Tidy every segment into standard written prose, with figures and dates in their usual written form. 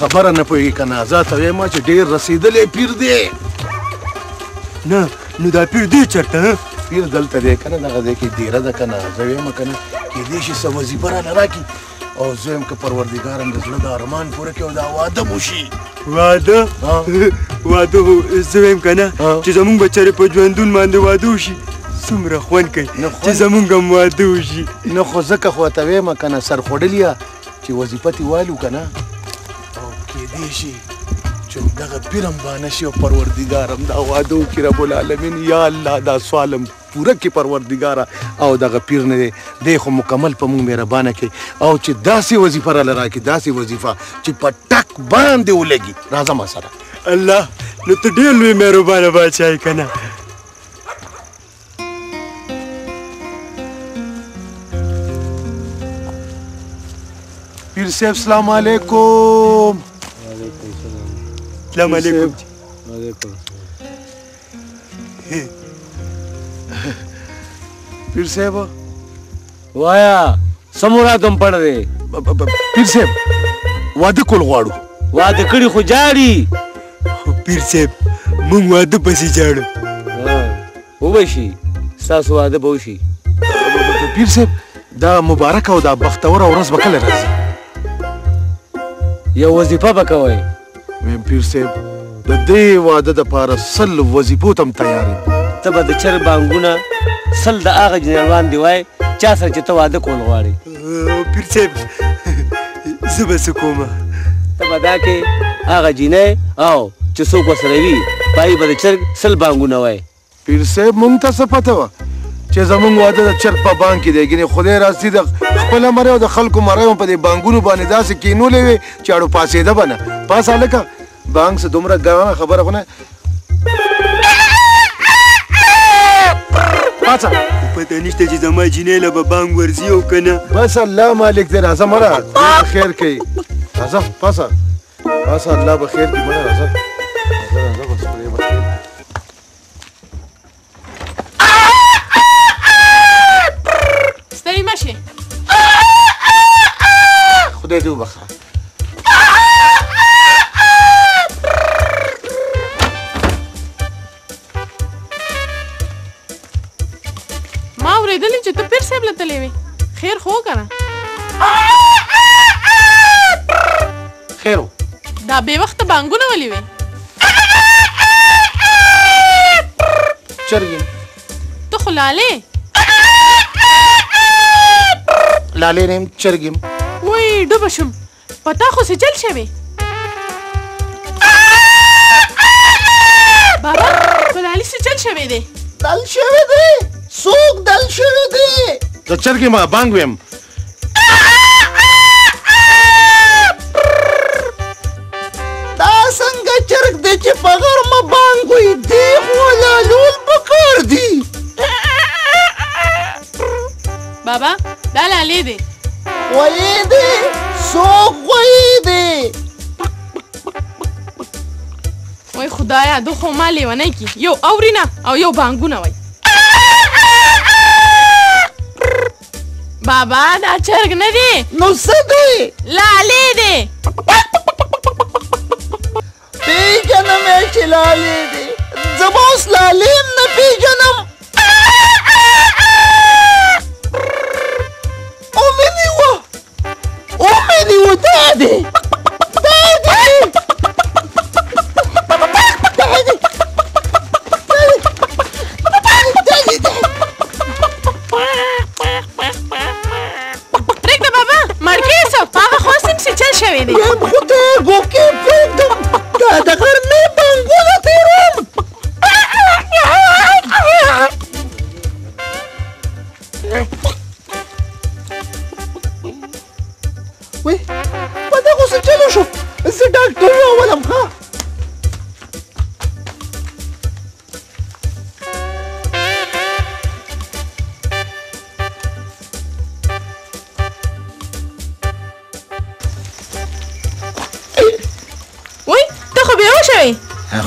خبره نه پوهېږي که نه زه ته وایم چې ډېر رسېدلی پیر دی. نه نو دا پیر دی چېرته؟ پیر دلته دی که نه دغه ځای کې دیره ده که نه زه وایم که نه کیدای شي څه وظیفه رانه راکړي او زه وایم که پروردګار هم د زړه د ارمان پوره کړي او دا واده مو شي. واده؟ واده خو زه وایم که نه چې زمونږ به چېرې په ژوندون باندې واده وشي څومره خوند کوي چې زمونږ هم واده وشي. نه خو ځکه خو ته وایم که نه سر خوړلي چې وظیفه تې والو که نه او کیدای شي چې دغه پیر هم بانه شي او پروردګار هم دا واده وکړي رب العالمین. یا الله دا سوال هم پوره کړي پروردګاره او دغه پیر نه دی دی خو مکمل په موږ مهربانه کوي او چې داسې وظیفه راله راکړي داسې وظیفه چې په ټک باندې ولګي. راځه ما سره. الله نو ته ډېر لوی مهربانه باچا یې که نه. پیر صاحب سلام علیکم. سلام علیکم. پیر صاحب وایا څه مرادم پړ دی؟ پیر صاحب واده کول غواړو. واده کړي خو جاړي. پیر صاحب موږ واده پسې جاړو. وبه شي ستاسو واده به وشي. پیر صاحب دا مبارکه او دا بختوره ورځ به کله راځي؟ یو وظیفه به کوئ. ویم پیر صاحب د دې واده دپاره 100 وظیفو ته هم تیار یم. ته به د چرګ بانګونه 100 د هغه جنرالان دی وای چا سره چې ته واده کول غواړې. پیر صاحب زه به څه کومه؟ ته به دا کې هغه جینۍ او چې څوک ورسره وي پای به د چرګ 100 بانګونه وای. پیر صاحب مونږ ته څه پته وه چې زمونږ واده د چرګ په بانک کې دی. ګینې خدای راستي د خپله مرۍ او د خلکو مرۍ هم په دې بانکونو باندې داسې کینولې وې چې اړو پاسېده به نه. پاس هلکه بانک څه دومره ګرانه خبره خو نه. پاڅه پته نشته چې زما جینۍ له به بانک ورځي او که نه. بس الله مالک دی. راځه مړه خدای به خیر کوي. راځه پاڅه پاڅه الله به خیر کړي مړه. راځه راځه بس خدای به خیر کړي. ستړي مه شې. خدای دې وبخښه. ما اورېدلې چې ته پیر صاحب له تللی وې. خیر خو که نه؟ خیر و. دا بې وخته بانګونه ولې وې؟ چرګ یم. ته خو لالې. لالې نه یم چرګ یم. وای ډوبه شم. په تا خو څه جل شوې؟ بابا په لالې څه جل شوی دی؟ دل شوی دی؟ څوک دل شوی دی؟ زه چرګ یم بانګ ویم. دا څنګه چرګ دی چې په غرمه بانګ وایي؟ دی خو لالول پکار دي. بابا دا لالې دی. وایي دی؟ څوک وایي دی؟ وای خدایا دو خو ما لیونی کی. یو اوري نه او یو بانګونه وای. بابا دا چرګ نه دی. نو څه دی؟ لالې دی. پیژنم یې چې لالې دی. زه به اوس لالې هم نه پیژنم. ومني دا دی. دا دی. پرېږده بابا مړکې سو په هغه خوا سم چې چل شوی دی. ویم خو ته ګوکې پرېږدم. دا د غرمې بانګونه تېروم. وای په دغو څه چلو شو؟ زه ډاکټر راولم. ښه وای ته خو بېهوشه وې.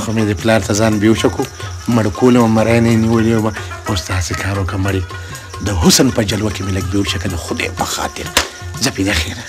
خو مې د پلار ته ځان بېهوشه کړو. مړ کول وم مری نه یې نیولې وم. اوس داسې کار وکړه مړې د حسن په جلوه کې مې لږ بېهوشه کړه د خدای په خاطر. زه پیدا خیره